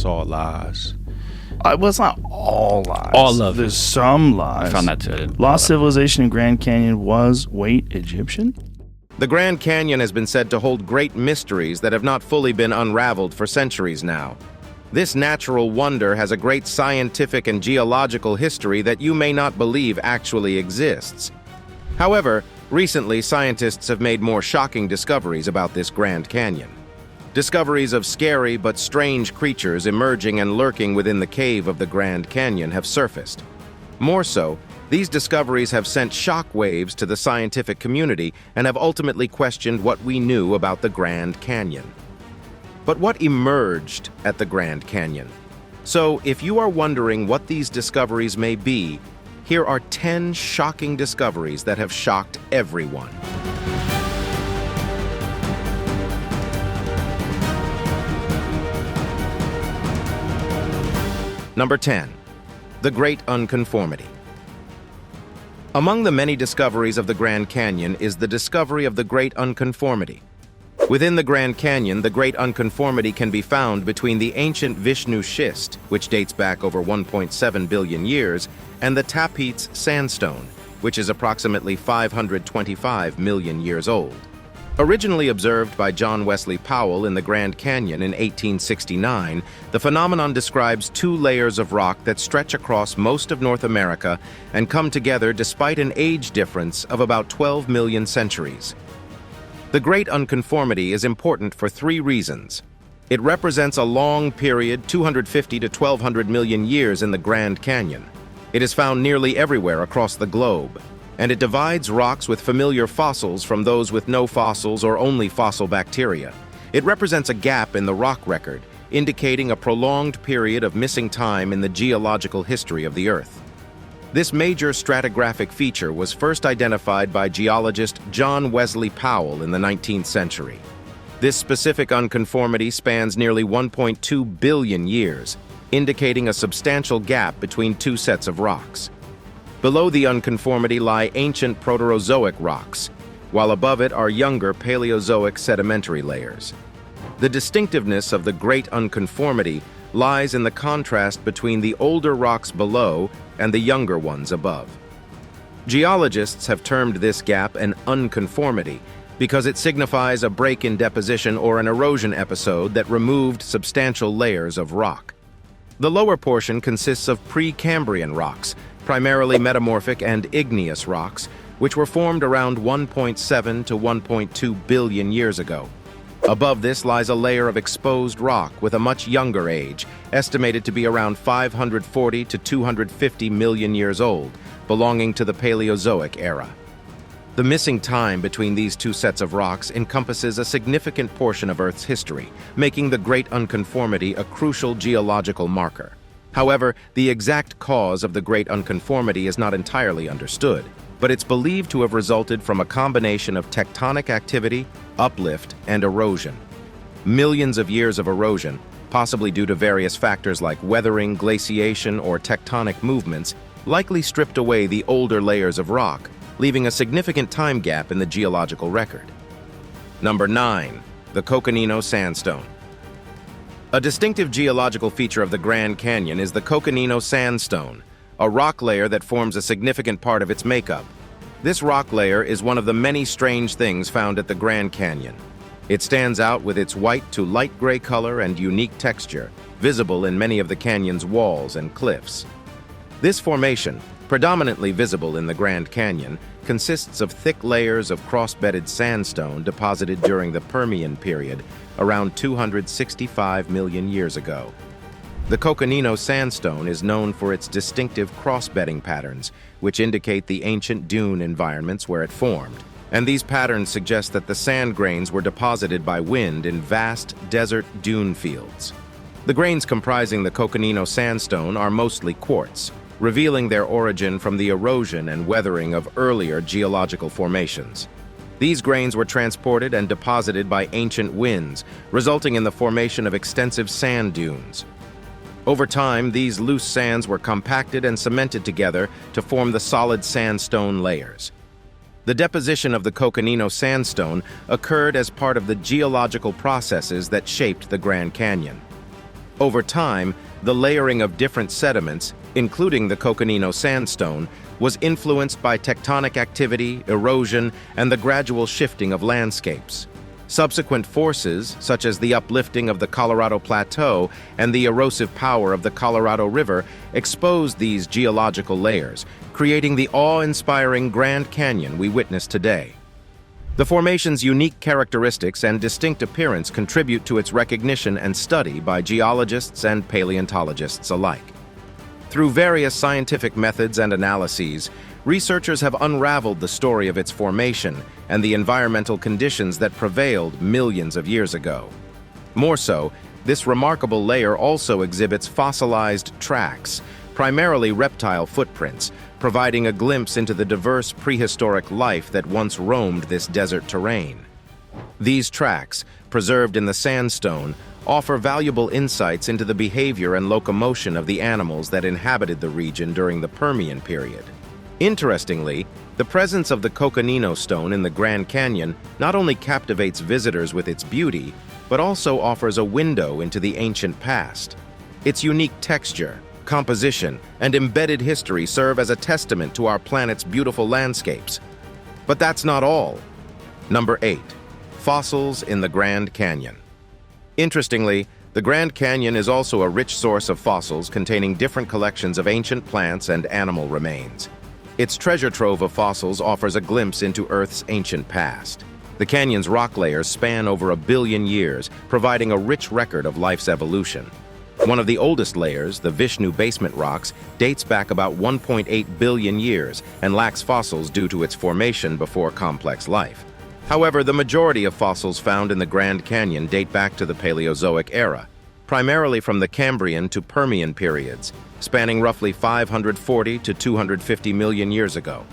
all lies. Well, it's not all lies. All of it. There's some lies. I found that too. Lost civilization in Grand Canyon was, Egyptian? The Grand Canyon has been said to hold great mysteries that have not fully been unraveled for centuries now. This natural wonder has a great scientific and geological history that you may not believe actually exists. However, recently scientists have made more shocking discoveries about this Grand Canyon. Discoveries of scary but strange creatures emerging and lurking within the cave of the Grand Canyon have surfaced. More so, these discoveries have sent shockwaves to the scientific community and have ultimately questioned what we knew about the Grand Canyon. But what emerged at the Grand Canyon? So, if you are wondering what these discoveries may be, here are 10 shocking discoveries that have shocked everyone. Number 10. The Great Unconformity. Among the many discoveries of the Grand Canyon is the discovery of the Great Unconformity. Within the Grand Canyon, the Great Unconformity can be found between the ancient Vishnu Schist, which dates back over 1.7 billion years, and the Tapeats Sandstone, which is approximately 525 million years old. Originally observed by John Wesley Powell in the Grand Canyon in 1869, the phenomenon describes two layers of rock that stretch across most of North America and come together despite an age difference of about 12 million centuries. The Great Unconformity is important for three reasons. It represents a long period, 250 to 1,200 million years in the Grand Canyon. It is found nearly everywhere across the globe, and it divides rocks with familiar fossils from those with no fossils or only fossil bacteria. It represents a gap in the rock record, indicating a prolonged period of missing time in the geological history of the Earth. This major stratigraphic feature was first identified by geologist John Wesley Powell in the 19th century. This specific unconformity spans nearly 1.2 billion years, indicating a substantial gap between two sets of rocks. Below the unconformity lie ancient Proterozoic rocks, while above it are younger Paleozoic sedimentary layers. The distinctiveness of the Great Unconformity lies in the contrast between the older rocks below and the younger ones above. Geologists have termed this gap an unconformity because it signifies a break in deposition or an erosion episode that removed substantial layers of rock. The lower portion consists of Precambrian rocks, primarily metamorphic and igneous rocks, which were formed around 1.7 to 1.2 billion years ago. Above this lies a layer of exposed rock with a much younger age, estimated to be around 540 to 250 million years old, belonging to the Paleozoic era. The missing time between these two sets of rocks encompasses a significant portion of Earth's history, making the Great Unconformity a crucial geological marker. However, the exact cause of the Great Unconformity is not entirely understood, but it's believed to have resulted from a combination of tectonic activity, uplift, and erosion. Millions of years of erosion, possibly due to various factors like weathering, glaciation, or tectonic movements, likely stripped away the older layers of rock, leaving a significant time gap in the geological record. Number 9. The Coconino Sandstone. A distinctive geological feature of the Grand Canyon is the Coconino Sandstone, a rock layer that forms a significant part of its makeup. This rock layer is one of the many strange things found at the Grand Canyon. It stands out with its white to light gray color and unique texture, visible in many of the canyon's walls and cliffs. This formation, predominantly visible in the Grand Canyon, consists of thick layers of cross-bedded sandstone deposited during the Permian period, around 265 million years ago. The Coconino Sandstone is known for its distinctive cross-bedding patterns, which indicate the ancient dune environments where it formed. And these patterns suggest that the sand grains were deposited by wind in vast desert dune fields. The grains comprising the Coconino Sandstone are mostly quartz, revealing their origin from the erosion and weathering of earlier geological formations. These grains were transported and deposited by ancient winds, resulting in the formation of extensive sand dunes. Over time, these loose sands were compacted and cemented together to form the solid sandstone layers. The deposition of the Coconino Sandstone occurred as part of the geological processes that shaped the Grand Canyon. Over time, the layering of different sediments, including the Coconino Sandstone, was influenced by tectonic activity, erosion, and the gradual shifting of landscapes. Subsequent forces, such as the uplifting of the Colorado Plateau and the erosive power of the Colorado River, exposed these geological layers, creating the awe-inspiring Grand Canyon we witness today. The formation's unique characteristics and distinct appearance contribute to its recognition and study by geologists and paleontologists alike. Through various scientific methods and analyses, researchers have unraveled the story of its formation and the environmental conditions that prevailed millions of years ago. More so, this remarkable layer also exhibits fossilized tracks, primarily reptile footprints, providing a glimpse into the diverse prehistoric life that once roamed this desert terrain. These tracks, preserved in the sandstone, offer valuable insights into the behavior and locomotion of the animals that inhabited the region during the Permian period. Interestingly, the presence of the Coconino stone in the Grand Canyon not only captivates visitors with its beauty, but also offers a window into the ancient past. Its unique texture, composition, and embedded history serve as a testament to our planet's beautiful landscapes. But that's not all. Number 8. Fossils in the Grand Canyon. Interestingly, the Grand Canyon is also a rich source of fossils containing different collections of ancient plants and animal remains. Its treasure trove of fossils offers a glimpse into Earth's ancient past. The canyon's rock layers span over 1 billion years, providing a rich record of life's evolution. One of the oldest layers, the Vishnu basement rocks, dates back about 1.8 billion years and lacks fossils due to its formation before complex life. However, the majority of fossils found in the Grand Canyon date back to the Paleozoic era, primarily from the Cambrian to Permian periods, spanning roughly 540 to 250 million years ago.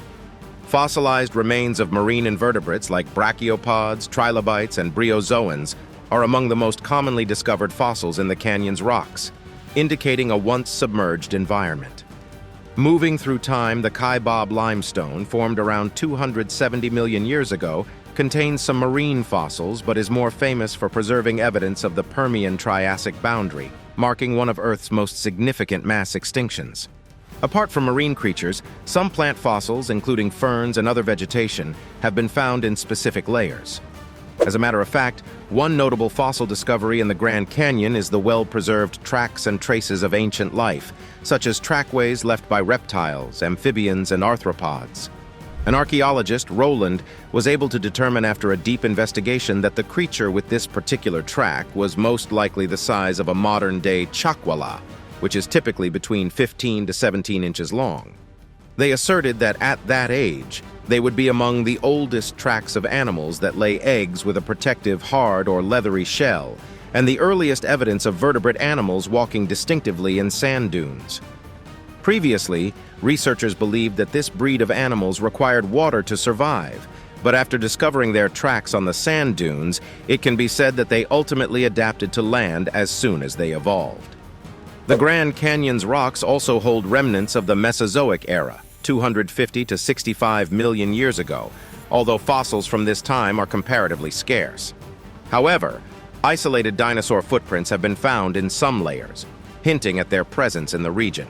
Fossilized remains of marine invertebrates like brachiopods, trilobites, and bryozoans are among the most commonly discovered fossils in the canyon's rocks, indicating a once submerged environment. Moving through time, the Kaibab limestone, formed around 270 million years ago, contains some marine fossils but is more famous for preserving evidence of the Permian-Triassic boundary, marking one of Earth's most significant mass extinctions. Apart from marine creatures, some plant fossils, including ferns and other vegetation, have been found in specific layers. As a matter of fact, one notable fossil discovery in the Grand Canyon is the well-preserved tracks and traces of ancient life, such as trackways left by reptiles, amphibians, and arthropods. An archaeologist, Roland, was able to determine after a deep investigation that the creature with this particular track was most likely the size of a modern-day chakwala, which is typically between 15 to 17 inches long. They asserted that at that age, they would be among the oldest tracks of animals that lay eggs with a protective hard or leathery shell, and the earliest evidence of vertebrate animals walking distinctively in sand dunes. Previously, researchers believed that this breed of animals required water to survive, but after discovering their tracks on the sand dunes, it can be said that they ultimately adapted to land as soon as they evolved. The Grand Canyon's rocks also hold remnants of the Mesozoic era, 250 to 65 million years ago, although fossils from this time are comparatively scarce. However, isolated dinosaur footprints have been found in some layers, hinting at their presence in the region.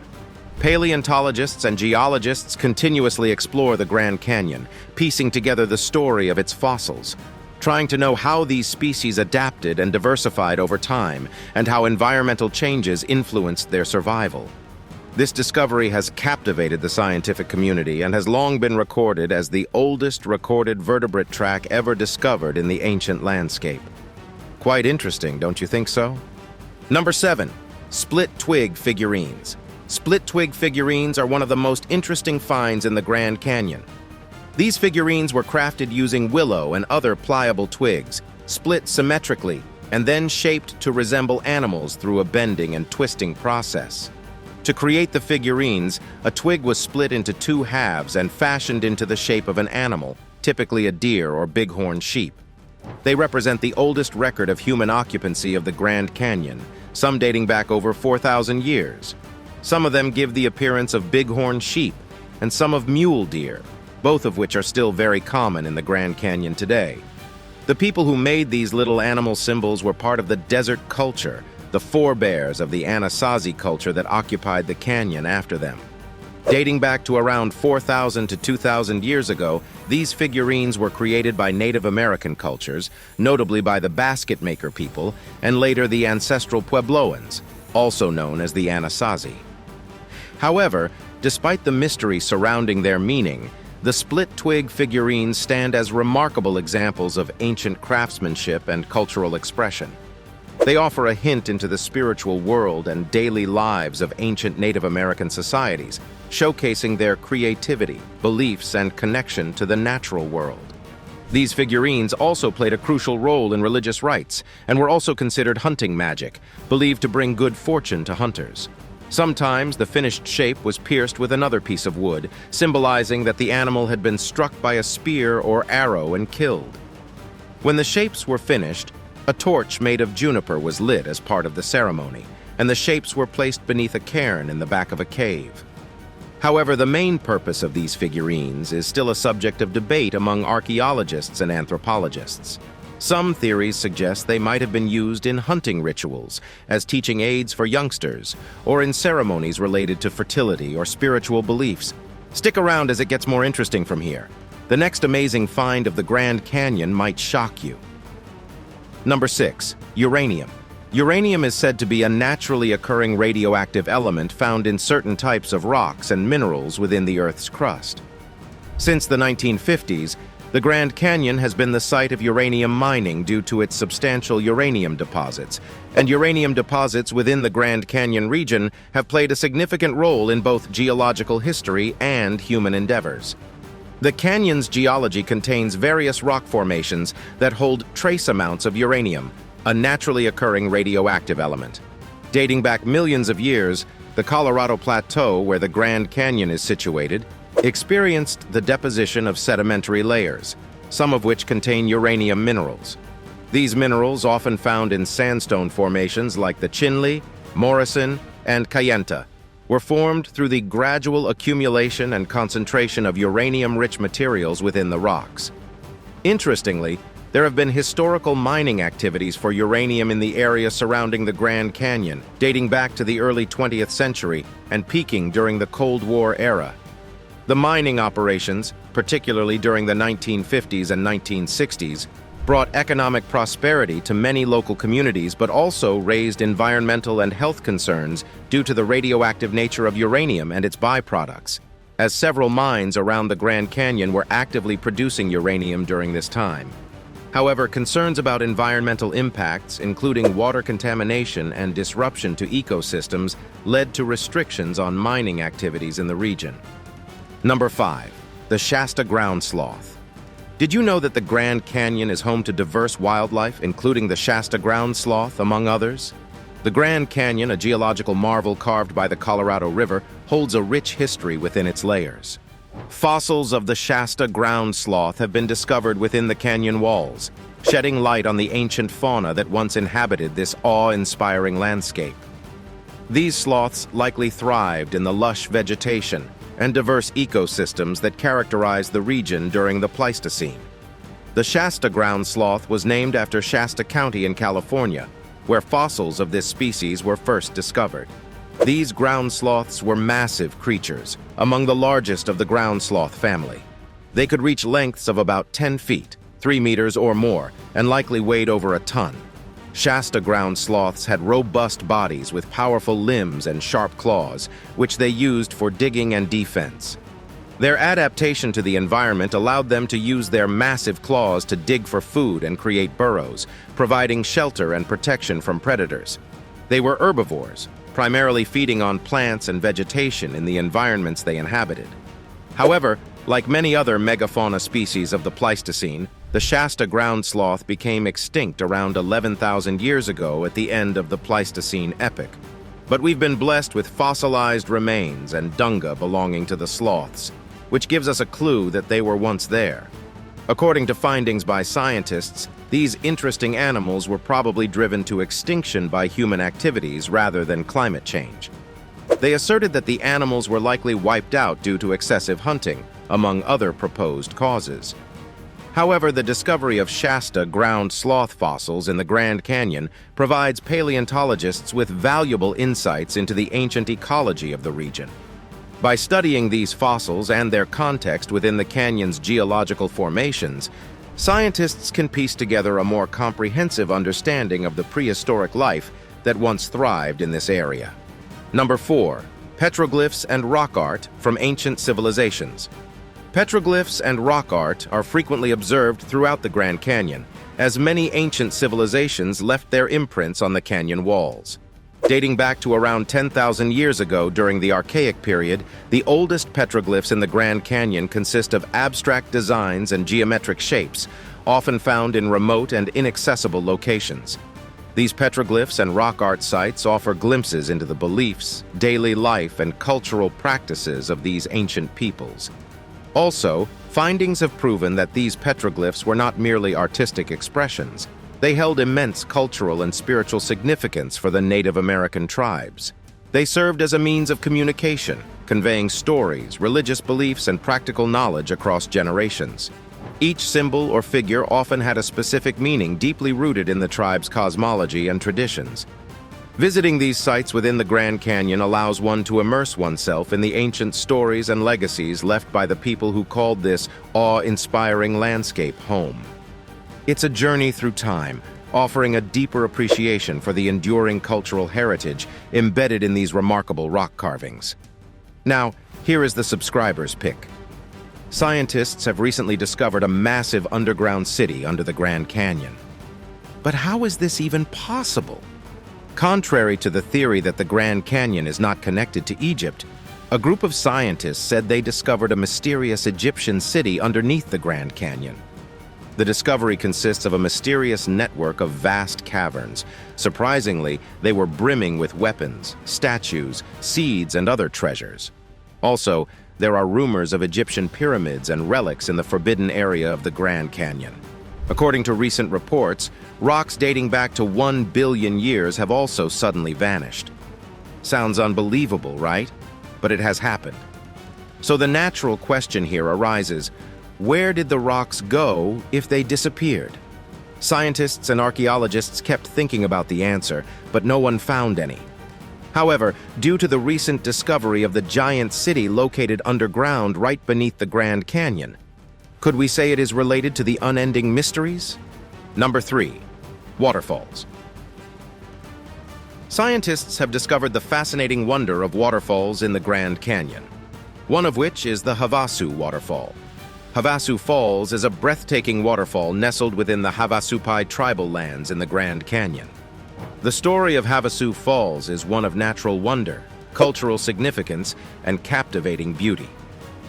Paleontologists and geologists continuously explore the Grand Canyon, piecing together the story of its fossils, trying to know how these species adapted and diversified over time, and how environmental changes influenced their survival. This discovery has captivated the scientific community and has long been recorded as the oldest recorded vertebrate track ever discovered in the ancient landscape. Quite interesting, don't you think so? Number 7. Split twig figurines. Split twig figurines are one of the most interesting finds in the Grand Canyon. These figurines were crafted using willow and other pliable twigs, split symmetrically, and then shaped to resemble animals through a bending and twisting process. To create the figurines, a twig was split into 2 halves and fashioned into the shape of an animal, typically a deer or bighorn sheep. They represent the oldest record of human occupancy of the Grand Canyon, some dating back over 4,000 years. Some of them give the appearance of bighorn sheep, and some of mule deer, both of which are still very common in the Grand Canyon today. The people who made these little animal symbols were part of the desert culture, the forebears of the Anasazi culture that occupied the canyon after them. Dating back to around 4,000 to 2,000 years ago, these figurines were created by Native American cultures, notably by the basket maker people, and later the ancestral Puebloans, also known as the Anasazi. However, despite the mystery surrounding their meaning, the split twig figurines stand as remarkable examples of ancient craftsmanship and cultural expression. They offer a hint into the spiritual world and daily lives of ancient Native American societies, showcasing their creativity, beliefs, and connection to the natural world. These figurines also played a crucial role in religious rites and were also considered hunting magic, believed to bring good fortune to hunters. Sometimes the finished shape was pierced with another piece of wood, symbolizing that the animal had been struck by a spear or arrow and killed. When the shapes were finished, a torch made of juniper was lit as part of the ceremony, and the shapes were placed beneath a cairn in the back of a cave. However, the main purpose of these figurines is still a subject of debate among archaeologists and anthropologists. Some theories suggest they might have been used in hunting rituals, as teaching aids for youngsters, or in ceremonies related to fertility or spiritual beliefs. Stick around as it gets more interesting from here. The next amazing find of the Grand Canyon might shock you. Number 6. Uranium. Uranium is said to be a naturally occurring radioactive element found in certain types of rocks and minerals within the Earth's crust. Since the 1950s, the Grand Canyon has been the site of uranium mining due to its substantial uranium deposits, and uranium deposits within the Grand Canyon region have played a significant role in both geological history and human endeavors. The canyon's geology contains various rock formations that hold trace amounts of uranium, a naturally occurring radioactive element. Dating back millions of years, the Colorado Plateau, where the Grand Canyon is situated, experienced the deposition of sedimentary layers, some of which contain uranium minerals. These minerals, often found in sandstone formations like the Chinle, Morrison, and Kayenta, were formed through the gradual accumulation and concentration of uranium-rich materials within the rocks. Interestingly, there have been historical mining activities for uranium in the area surrounding the Grand Canyon, dating back to the early 20th century and peaking during the Cold War era. The mining operations, particularly during the 1950s and 1960s, brought economic prosperity to many local communities but also raised environmental and health concerns due to the radioactive nature of uranium and its byproducts, as several mines around the Grand Canyon were actively producing uranium during this time. However, concerns about environmental impacts, including water contamination and disruption to ecosystems, led to restrictions on mining activities in the region. Number 5. The Shasta ground sloth. Did you know that the Grand Canyon is home to diverse wildlife, including the Shasta ground sloth, among others? The Grand Canyon, a geological marvel carved by the Colorado River, holds a rich history within its layers. Fossils of the Shasta ground sloth have been discovered within the canyon walls, shedding light on the ancient fauna that once inhabited this awe-inspiring landscape. These sloths likely thrived in the lush vegetation and diverse ecosystems that characterized the region during the Pleistocene. The Shasta ground sloth was named after Shasta County in California, where fossils of this species were first discovered. These ground sloths were massive creatures, among the largest of the ground sloth family. They could reach lengths of about 10 feet, 3 meters or more, and likely weighed over a ton. Shasta ground sloths had robust bodies with powerful limbs and sharp claws, which they used for digging and defense. Their adaptation to the environment allowed them to use their massive claws to dig for food and create burrows, providing shelter and protection from predators. They were herbivores, primarily feeding on plants and vegetation in the environments they inhabited. However, like many other megafauna species of the Pleistocene, the Shasta ground sloth became extinct around 11,000 years ago at the end of the Pleistocene epoch. But we've been blessed with fossilized remains and dunga belonging to the sloths, which gives us a clue that they were once there. According to findings by scientists, these interesting animals were probably driven to extinction by human activities rather than climate change. They asserted that the animals were likely wiped out due to excessive hunting, among other proposed causes. However, the discovery of Shasta ground sloth fossils in the Grand Canyon provides paleontologists with valuable insights into the ancient ecology of the region. By studying these fossils and their context within the canyon's geological formations, scientists can piece together a more comprehensive understanding of the prehistoric life that once thrived in this area. Number 4. Petroglyphs and rock art from ancient civilizations. Petroglyphs and rock art are frequently observed throughout the Grand Canyon, as many ancient civilizations left their imprints on the canyon walls. Dating back to around 10,000 years ago during the Archaic period, the oldest petroglyphs in the Grand Canyon consist of abstract designs and geometric shapes, often found in remote and inaccessible locations. These petroglyphs and rock art sites offer glimpses into the beliefs, daily life, and cultural practices of these ancient peoples. Also, findings have proven that these petroglyphs were not merely artistic expressions. They held immense cultural and spiritual significance for the Native American tribes. They served as a means of communication, conveying stories, religious beliefs, and practical knowledge across generations. Each symbol or figure often had a specific meaning deeply rooted in the tribe's cosmology and traditions. Visiting these sites within the Grand Canyon allows one to immerse oneself in the ancient stories and legacies left by the people who called this awe-inspiring landscape home. It's a journey through time, offering a deeper appreciation for the enduring cultural heritage embedded in these remarkable rock carvings. Now, here is the subscriber's pick. Scientists have recently discovered a massive underground city under the Grand Canyon. But how is this even possible? Contrary to the theory that the Grand Canyon is not connected to Egypt, a group of scientists said they discovered a mysterious Egyptian city underneath the Grand Canyon. The discovery consists of a mysterious network of vast caverns. Surprisingly, they were brimming with weapons, statues, seeds, and other treasures. Also, there are rumors of Egyptian pyramids and relics in the forbidden area of the Grand Canyon. According to recent reports, rocks dating back to 1 billion years have also suddenly vanished. Sounds unbelievable, right? But it has happened. So the natural question here arises, where did the rocks go if they disappeared? Scientists and archaeologists kept thinking about the answer, but no one found any. However, due to the recent discovery of the giant city located underground right beneath the Grand Canyon, could we say it is related to the unending mysteries? Number 3. Waterfalls. Scientists have discovered the fascinating wonder of waterfalls in the Grand Canyon, one of which is the Havasu Waterfall. Havasu Falls is a breathtaking waterfall nestled within the Havasupai tribal lands in the Grand Canyon. The story of Havasu Falls is one of natural wonder, cultural significance, and captivating beauty.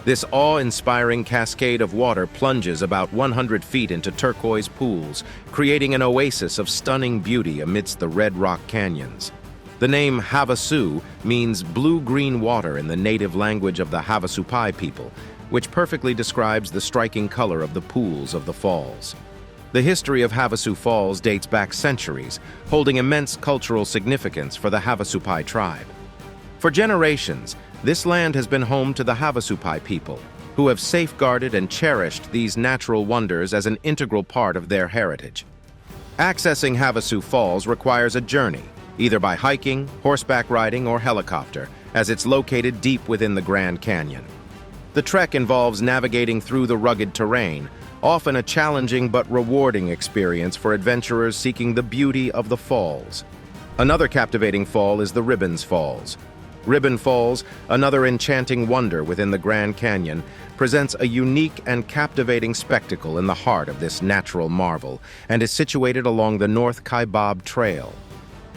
This awe-inspiring cascade of water plunges about 100 feet into turquoise pools, creating an oasis of stunning beauty amidst the red rock canyons. The name Havasu means blue-green water in the native language of the Havasupai people, which perfectly describes the striking color of the pools of the falls. The history of Havasu Falls dates back centuries, holding immense cultural significance for the Havasupai tribe. For generations, this land has been home to the Havasupai people, who have safeguarded and cherished these natural wonders as an integral part of their heritage. Accessing Havasu Falls requires a journey, either by hiking, horseback riding, or helicopter, as it's located deep within the Grand Canyon. The trek involves navigating through the rugged terrain, often a challenging but rewarding experience for adventurers seeking the beauty of the falls. Another captivating fall is the Ribbons Falls. Ribbon Falls, another enchanting wonder within the Grand Canyon, presents a unique and captivating spectacle in the heart of this natural marvel and is situated along the North Kaibab Trail.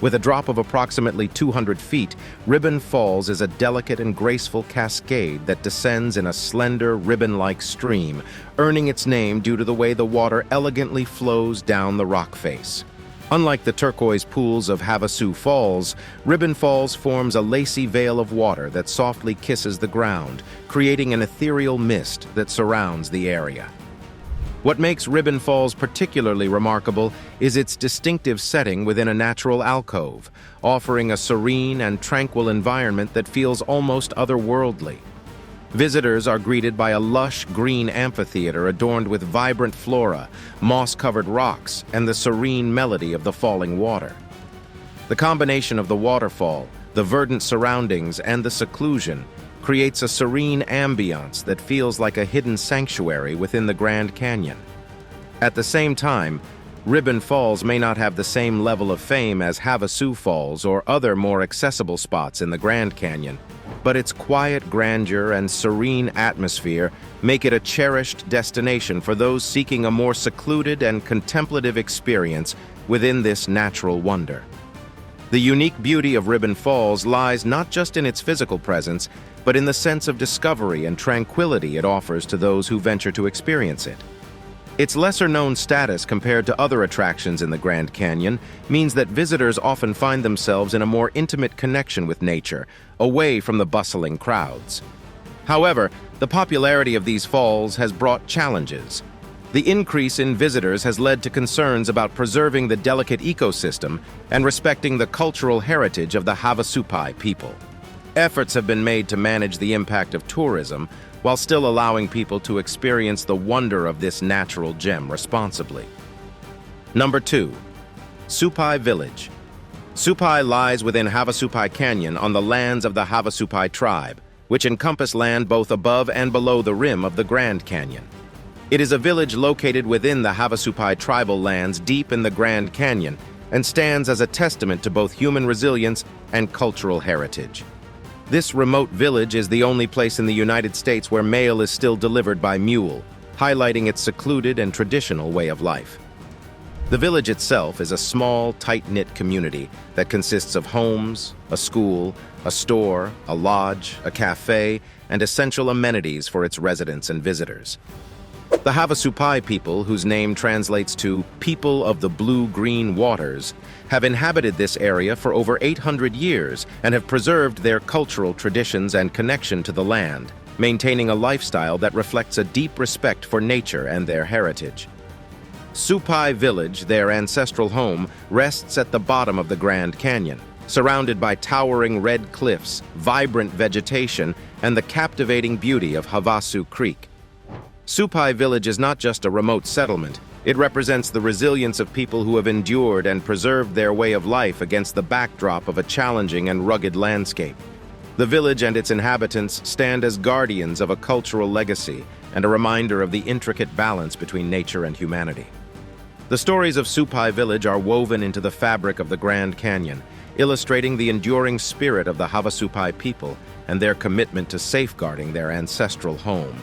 With a drop of approximately 200 feet, Ribbon Falls is a delicate and graceful cascade that descends in a slender, ribbon-like stream, earning its name due to the way the water elegantly flows down the rock face. Unlike the turquoise pools of Havasu Falls, Ribbon Falls forms a lacy veil of water that softly kisses the ground, creating an ethereal mist that surrounds the area. What makes Ribbon Falls particularly remarkable is its distinctive setting within a natural alcove, offering a serene and tranquil environment that feels almost otherworldly. Visitors are greeted by a lush green amphitheater adorned with vibrant flora, moss-covered rocks, and the serene melody of the falling water. The combination of the waterfall, the verdant surroundings, and the seclusion creates a serene ambiance that feels like a hidden sanctuary within the Grand Canyon. At the same time, Ribbon Falls may not have the same level of fame as Havasu Falls or other more accessible spots in the Grand Canyon, but its quiet grandeur and serene atmosphere make it a cherished destination for those seeking a more secluded and contemplative experience within this natural wonder. The unique beauty of Ribbon Falls lies not just in its physical presence, but in the sense of discovery and tranquility it offers to those who venture to experience it. Its lesser-known status compared to other attractions in the Grand Canyon means that visitors often find themselves in a more intimate connection with nature, away from the bustling crowds. However, the popularity of these falls has brought challenges. The increase in visitors has led to concerns about preserving the delicate ecosystem and respecting the cultural heritage of the Havasupai people. Efforts have been made to manage the impact of tourism, while still allowing people to experience the wonder of this natural gem responsibly. Number 2. Supai Village. Supai lies within Havasupai Canyon on the lands of the Havasupai tribe, which encompass land both above and below the rim of the Grand Canyon. It is a village located within the Havasupai tribal lands deep in the Grand Canyon and stands as a testament to both human resilience and cultural heritage. This remote village is the only place in the United States where mail is still delivered by mule, highlighting its secluded and traditional way of life. The village itself is a small, tight-knit community that consists of homes, a school, a store, a lodge, a cafe, and essential amenities for its residents and visitors. The Havasupai people, whose name translates to "people of the blue-green waters," have inhabited this area for over 800 years and have preserved their cultural traditions and connection to the land, maintaining a lifestyle that reflects a deep respect for nature and their heritage. Supai Village, their ancestral home, rests at the bottom of the Grand Canyon, surrounded by towering red cliffs, vibrant vegetation, and the captivating beauty of Havasu Creek. Supai Village is not just a remote settlement. It represents the resilience of people who have endured and preserved their way of life against the backdrop of a challenging and rugged landscape. The village and its inhabitants stand as guardians of a cultural legacy and a reminder of the intricate balance between nature and humanity. The stories of Supai Village are woven into the fabric of the Grand Canyon, illustrating the enduring spirit of the Havasupai people and their commitment to safeguarding their ancestral home.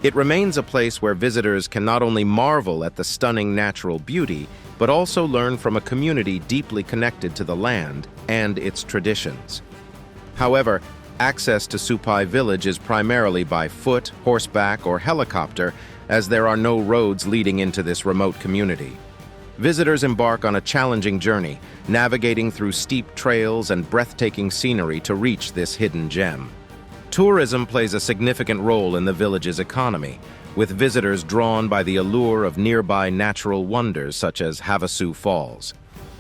It remains a place where visitors can not only marvel at the stunning natural beauty, but also learn from a community deeply connected to the land and its traditions. However, access to Supai Village is primarily by foot, horseback, or helicopter, as there are no roads leading into this remote community. Visitors embark on a challenging journey, navigating through steep trails and breathtaking scenery to reach this hidden gem. Tourism plays a significant role in the village's economy, with visitors drawn by the allure of nearby natural wonders such as Havasu Falls.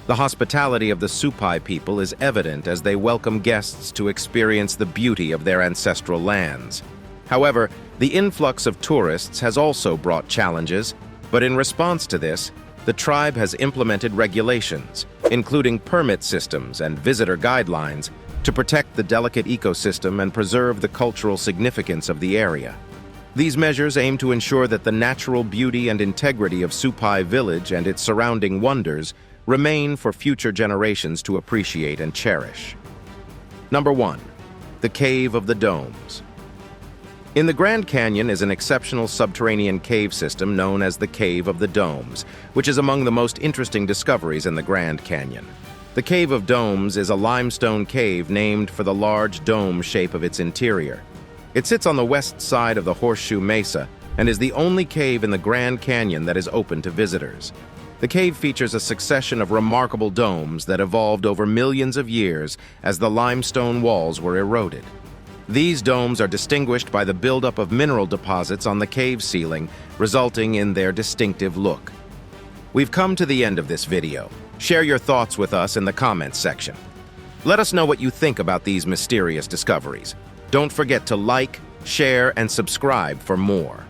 The hospitality of the Supai people is evident as they welcome guests to experience the beauty of their ancestral lands. However, the influx of tourists has also brought challenges, but in response to this, the tribe has implemented regulations, including permit systems and visitor guidelines, to protect the delicate ecosystem and preserve the cultural significance of the area. These measures aim to ensure that the natural beauty and integrity of Supai Village and its surrounding wonders remain for future generations to appreciate and cherish. Number 1. The Cave of the Domes. In the Grand Canyon is an exceptional subterranean cave system known as the Cave of the Domes, which is among the most interesting discoveries in the Grand Canyon. The Cave of Domes is a limestone cave named for the large dome shape of its interior. It sits on the west side of the Horseshoe Mesa and is the only cave in the Grand Canyon that is open to visitors. The cave features a succession of remarkable domes that evolved over millions of years as the limestone walls were eroded. These domes are distinguished by the buildup of mineral deposits on the cave ceiling, resulting in their distinctive look. We've come to the end of this video. Share your thoughts with us in the comments section. Let us know what you think about these mysterious discoveries. Don't forget to like, share, and subscribe for more.